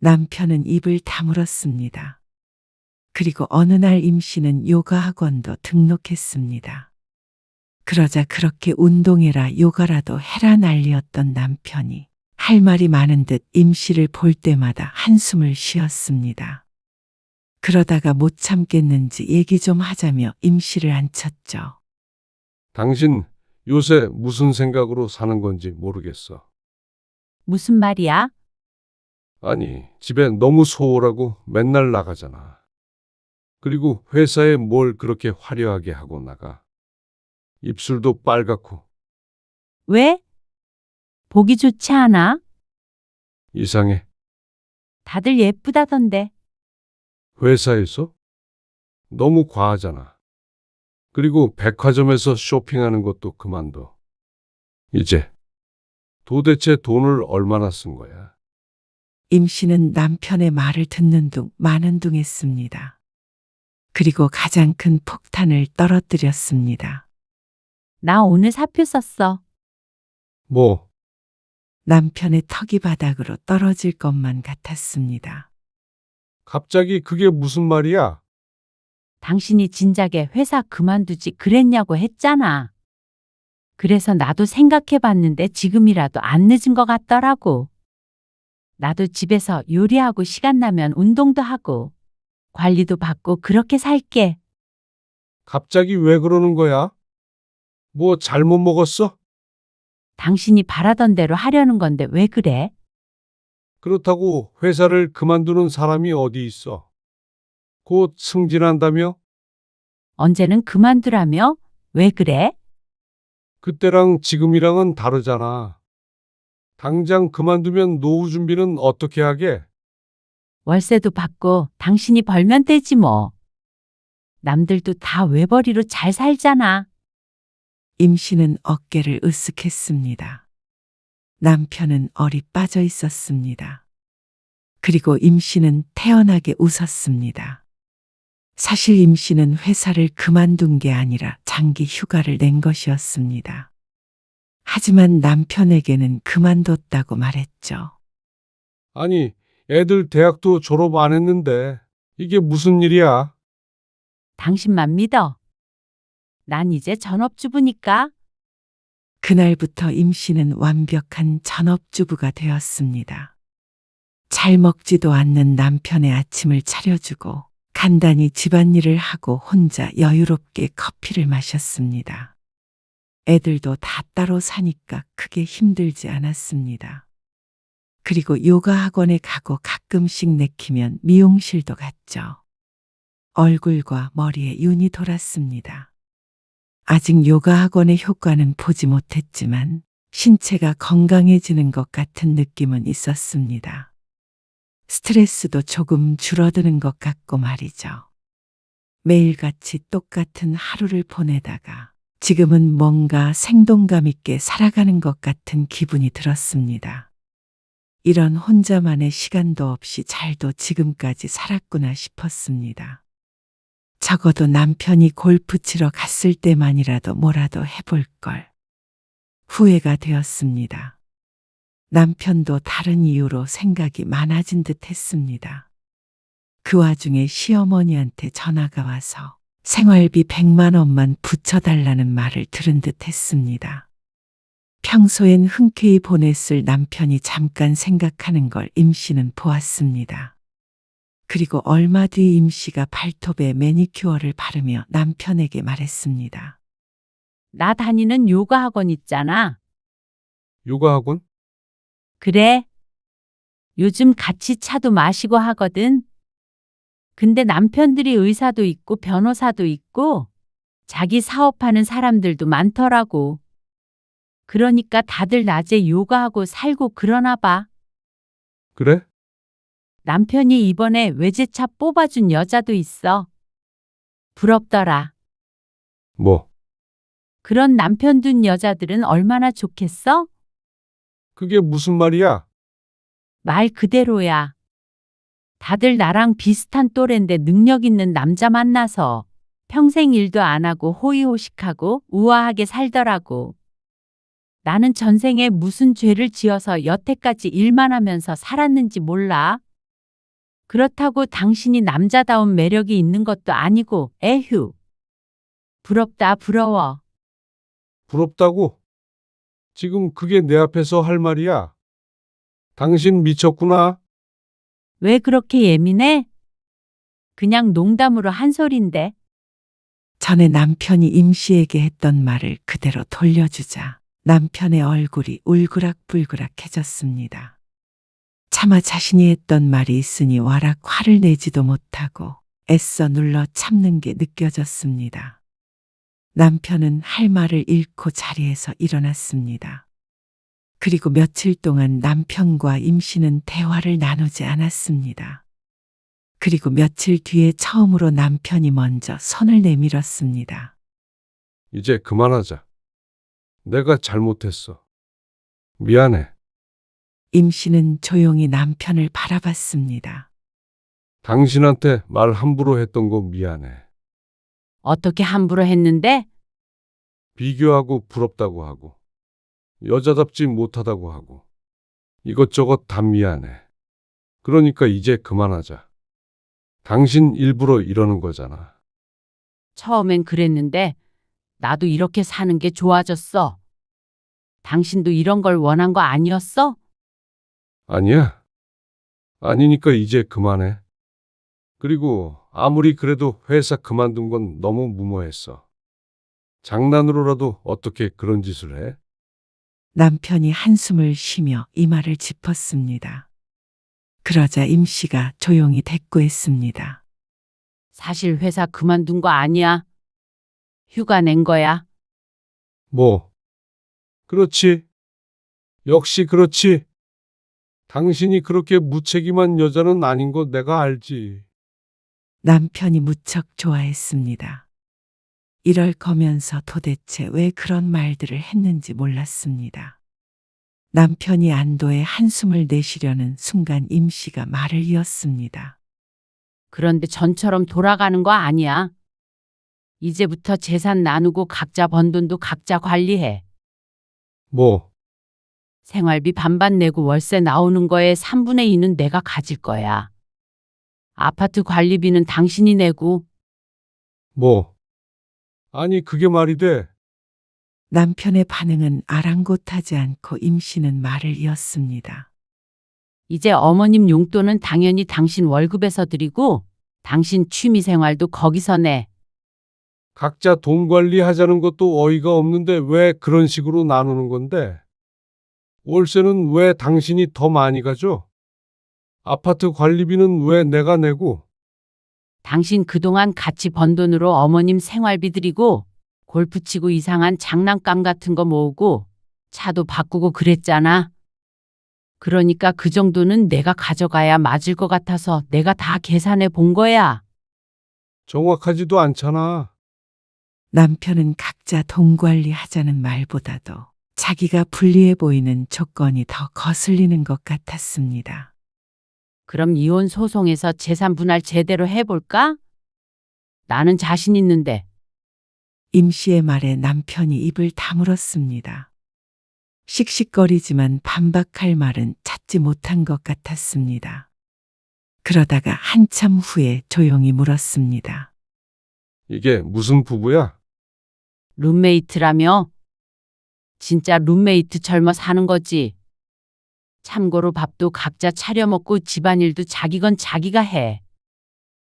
남편은 입을 다물었습니다. 그리고 어느 날 임 씨는 요가 학원도 등록했습니다. 그러자 그렇게 운동해라 요가라도 해라 난리였던 남편이 할 말이 많은 듯 임 씨를 볼 때마다 한숨을 쉬었습니다. 그러다가 못 참겠는지 얘기 좀 하자며 임 씨를 앉혔죠. 당신 요새 무슨 생각으로 사는 건지 모르겠어. 무슨 말이야? 아니, 집에 너무 소홀하고 맨날 나가잖아. 그리고 회사에 뭘 그렇게 화려하게 하고 나가. 입술도 빨갛고 왜? 보기 좋지 않아? 이상해. 다들 예쁘다던데. 회사에서? 너무 과하잖아. 그리고 백화점에서 쇼핑하는 것도 그만둬. 이제 도대체 돈을 얼마나 쓴 거야? 임 씨는 남편의 말을 듣는 둥 마는 둥 했습니다. 그리고 가장 큰 폭탄을 떨어뜨렸습니다. 나 오늘 사표 썼어. 뭐, 남편의 턱이 바닥으로 떨어질 것만 같았습니다. 갑자기 그게 무슨 말이야? 당신이 진작에 회사 그만두지 그랬냐고 했잖아. 그래서 나도 생각해 봤는데 지금이라도 안 늦은 것 같더라고. 나도 집에서 요리하고 시간 나면 운동도 하고 관리도 받고 그렇게 살게. 갑자기 왜 그러는 거야? 뭐 잘못 먹었어? 당신이 바라던 대로 하려는 건데 왜 그래? 그렇다고 회사를 그만두는 사람이 어디 있어? 곧 승진한다며? 언제는 그만두라며? 왜 그래? 그때랑 지금이랑은 다르잖아. 당장 그만두면 노후 준비는 어떻게 하게? 월세도 받고 당신이 벌면 되지 뭐. 남들도 다 외벌이로 잘 살잖아. 임 씨는 어깨를 으쓱했습니다. 남편은 얼이 빠져 있었습니다. 그리고 임 씨는 태연하게 웃었습니다. 사실 임 씨는 회사를 그만둔 게 아니라 장기 휴가를 낸 것이었습니다. 하지만 남편에게는 그만뒀다고 말했죠. 아니, 애들 대학도 졸업 안 했는데 이게 무슨 일이야? 당신만 믿어. 난 이제 전업주부니까. 그날부터 임 씨는 완벽한 전업주부가 되었습니다. 잘 먹지도 않는 남편의 아침을 차려주고 간단히 집안일을 하고 혼자 여유롭게 커피를 마셨습니다. 애들도 다 따로 사니까 크게 힘들지 않았습니다. 그리고 요가 학원에 가고 가끔씩 내키면 미용실도 갔죠. 얼굴과 머리에 윤이 돌았습니다. 아직 요가 학원의 효과는 보지 못했지만 신체가 건강해지는 것 같은 느낌은 있었습니다. 스트레스도 조금 줄어드는 것 같고 말이죠. 매일같이 똑같은 하루를 보내다가 지금은 뭔가 생동감 있게 살아가는 것 같은 기분이 들었습니다. 이런 혼자만의 시간도 없이 잘도 지금까지 살았구나 싶었습니다. 적어도 남편이 골프 치러 갔을 때만이라도 뭐라도 해볼 걸. 후회가 되었습니다. 남편도 다른 이유로 생각이 많아진 듯 했습니다. 그 와중에 시어머니한테 전화가 와서 생활비 100만 원만 붙여달라는 말을 들은 듯 했습니다. 평소엔 흔쾌히 보냈을 남편이 잠깐 생각하는 걸 임 씨는 보았습니다. 그리고 얼마 뒤 임 씨가 발톱에 매니큐어를 바르며 남편에게 말했습니다. 나 다니는 요가 학원 있잖아. 요가 학원? 그래. 요즘 같이 차도 마시고 하거든. 근데 남편들이 의사도 있고 변호사도 있고 자기 사업하는 사람들도 많더라고. 그러니까 다들 낮에 요가하고 살고 그러나 봐. 그래? 남편이 이번에 외제차 뽑아준 여자도 있어. 부럽더라. 뭐, 그런 남편 둔 여자들은 얼마나 좋겠어? 그게 무슨 말이야? 말 그대로야. 다들 나랑 비슷한 또래인데 능력 있는 남자 만나서 평생 일도 안 하고 호의호식하고 우아하게 살더라고. 나는 전생에 무슨 죄를 지어서 여태까지 일만 하면서 살았는지 몰라. 그렇다고 당신이 남자다운 매력이 있는 것도 아니고 에휴. 부럽다 부러워. 부럽다고? 지금 그게 내 앞에서 할 말이야? 당신 미쳤구나? 왜 그렇게 예민해? 그냥 농담으로 한 소린데. 전에 남편이 임 씨에게 했던 말을 그대로 돌려주자 남편의 얼굴이 울그락불그락해졌습니다. 차마 자신이 했던 말이 있으니 와락 화를 내지도 못하고 애써 눌러 참는 게 느껴졌습니다. 남편은 할 말을 잃고 자리에서 일어났습니다. 그리고 며칠 동안 남편과 임 씨는 대화를 나누지 않았습니다. 그리고 며칠 뒤에 처음으로 남편이 먼저 손을 내밀었습니다. 이제 그만하자. 내가 잘못했어. 미안해. 임 씨는 조용히 남편을 바라봤습니다. 당신한테 말 함부로 했던 거 미안해. 어떻게 함부로 했는데? 비교하고 부럽다고 하고, 여자답지 못하다고 하고, 이것저것 다 미안해. 그러니까 이제 그만하자. 당신 일부러 이러는 거잖아. 처음엔 그랬는데 나도 이렇게 사는 게 좋아졌어. 당신도 이런 걸 원한 거 아니었어? 아니야. 아니니까 이제 그만해. 그리고 아무리 그래도 회사 그만둔 건 너무 무모했어. 장난으로라도 어떻게 그런 짓을 해? 남편이 한숨을 쉬며 이마를 짚었습니다. 그러자 임 씨가 조용히 대꾸했습니다. 사실 회사 그만둔 거 아니야. 휴가 낸 거야. 뭐? 그렇지. 역시 그렇지. 당신이 그렇게 무책임한 여자는 아닌 거 내가 알지. 남편이 무척 좋아했습니다. 이럴 거면서 도대체 왜 그런 말들을 했는지 몰랐습니다. 남편이 안도의 한숨을 내쉬려는 순간 임 씨가 말을 이었습니다. 그런데 전처럼 돌아가는 거 아니야. 이제부터 재산 나누고 각자 번 돈도 각자 관리해. 뭐? 생활비 반반 내고 월세 나오는 거에 3분의 2는 내가 가질 거야. 아파트 관리비는 당신이 내고. 뭐? 아니, 그게 말이 돼. 남편의 반응은 아랑곳하지 않고 임 씨는 말을 이었습니다. 이제 어머님 용돈은 당연히 당신 월급에서 드리고 당신 취미생활도 거기서 내. 각자 돈 관리하자는 것도 어이가 없는데 왜 그런 식으로 나누는 건데? 월세는 왜 당신이 더 많이 가져? 아파트 관리비는 왜 내가 내고? 당신 그동안 같이 번 돈으로 어머님 생활비 드리고 골프 치고 이상한 장난감 같은 거 모으고 차도 바꾸고 그랬잖아. 그러니까 그 정도는 내가 가져가야 맞을 것 같아서 내가 다 계산해 본 거야. 정확하지도 않잖아. 남편은 각자 돈 관리하자는 말보다도 자기가 불리해 보이는 조건이 더 거슬리는 것 같았습니다. 그럼 이혼 소송에서 재산 분할 제대로 해볼까? 나는 자신 있는데. 임 씨의 말에 남편이 입을 다물었습니다. 씩씩거리지만 반박할 말은 찾지 못한 것 같았습니다. 그러다가 한참 후에 조용히 물었습니다. 이게 무슨 부부야? 룸메이트라며? 진짜 룸메이트 젊어 사는 거지. 참고로 밥도 각자 차려 먹고 집안일도 자기 건 자기가 해.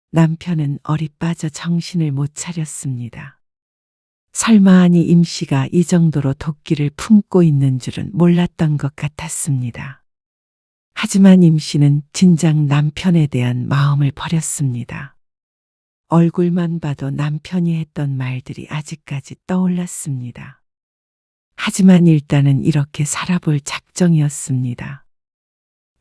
남편은 얼이 빠져 정신을 못 차렸습니다. 설마하니 임 씨가 이 정도로 도끼를 품고 있는 줄은 몰랐던 것 같았습니다. 하지만 임 씨는 진작 남편에 대한 마음을 버렸습니다. 얼굴만 봐도 남편이 했던 말들이 아직까지 떠올랐습니다. 하지만 일단은 이렇게 살아볼 작정이었습니다.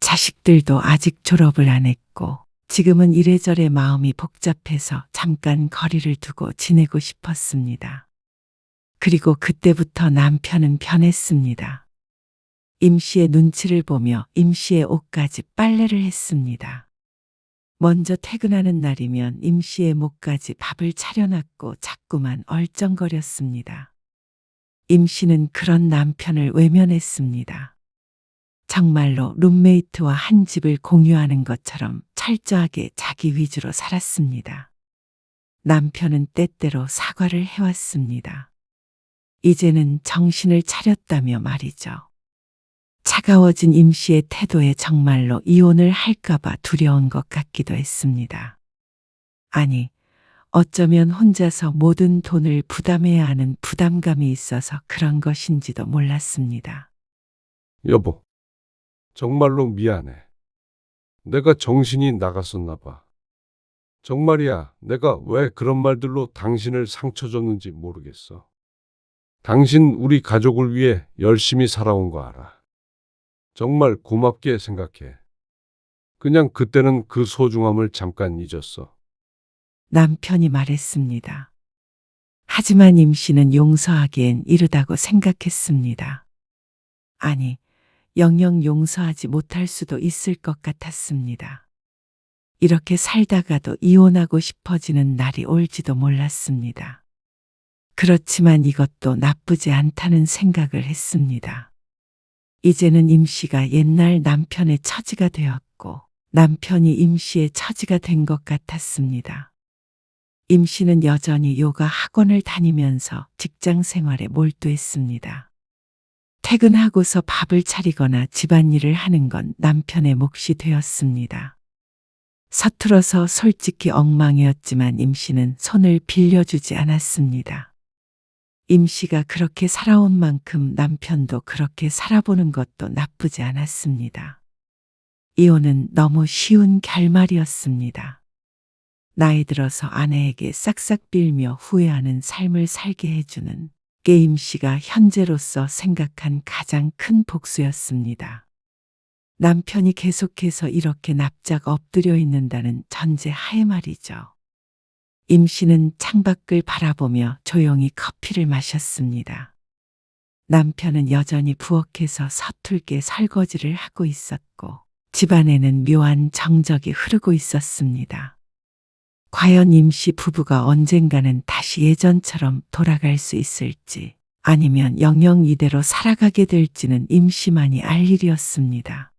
자식들도 아직 졸업을 안 했고 지금은 이래저래 마음이 복잡해서 잠깐 거리를 두고 지내고 싶었습니다. 그리고 그때부터 남편은 변했습니다. 임 씨의 눈치를 보며 임 씨의 옷까지 빨래를 했습니다. 먼저 퇴근하는 날이면 임 씨의 목까지 밥을 차려놨고 자꾸만 얼쩡거렸습니다. 임 씨는 그런 남편을 외면했습니다. 정말로 룸메이트와 한 집을 공유하는 것처럼 철저하게 자기 위주로 살았습니다. 남편은 때때로 사과를 해왔습니다. 이제는 정신을 차렸다며 말이죠. 차가워진 임 씨의 태도에 정말로 이혼을 할까봐 두려운 것 같기도 했습니다. 아니, 어쩌면 혼자서 모든 돈을 부담해야 하는 부담감이 있어서 그런 것인지도 몰랐습니다. 여보, 정말로 미안해. 내가 정신이 나갔었나 봐. 정말이야, 내가 왜 그런 말들로 당신을 상처 줬는지 모르겠어. 당신 우리 가족을 위해 열심히 살아온 거 알아. 정말 고맙게 생각해. 그냥 그때는 그 소중함을 잠깐 잊었어. 남편이 말했습니다. 하지만 임 씨는 용서하기엔 이르다고 생각했습니다. 아니, 영영 용서하지 못할 수도 있을 것 같았습니다. 이렇게 살다가도 이혼하고 싶어지는 날이 올지도 몰랐습니다. 그렇지만 이것도 나쁘지 않다는 생각을 했습니다. 이제는 임 씨가 옛날 남편의 처지가 되었고 남편이 임 씨의 처지가 된 것 같았습니다. 임 씨는 여전히 요가 학원을 다니면서 직장 생활에 몰두했습니다. 퇴근하고서 밥을 차리거나 집안일을 하는 건 남편의 몫이 되었습니다. 서툴어서 솔직히 엉망이었지만 임 씨는 손을 빌려주지 않았습니다. 임 씨가 그렇게 살아온 만큼 남편도 그렇게 살아보는 것도 나쁘지 않았습니다. 이혼은 너무 쉬운 결말이었습니다. 나이 들어서 아내에게 싹싹 빌며 후회하는 삶을 살게 해주는 게 임 씨가 현재로서 생각한 가장 큰 복수였습니다. 남편이 계속해서 이렇게 납작 엎드려 있는다는 전제 하에 말이죠. 임 씨는 창밖을 바라보며 조용히 커피를 마셨습니다. 남편은 여전히 부엌에서 서툴게 설거지를 하고 있었고 집안에는 묘한 정적이 흐르고 있었습니다. 과연 임 씨 부부가 언젠가는 다시 예전처럼 돌아갈 수 있을지 아니면 영영 이대로 살아가게 될지는 임 씨만이 알 일이었습니다.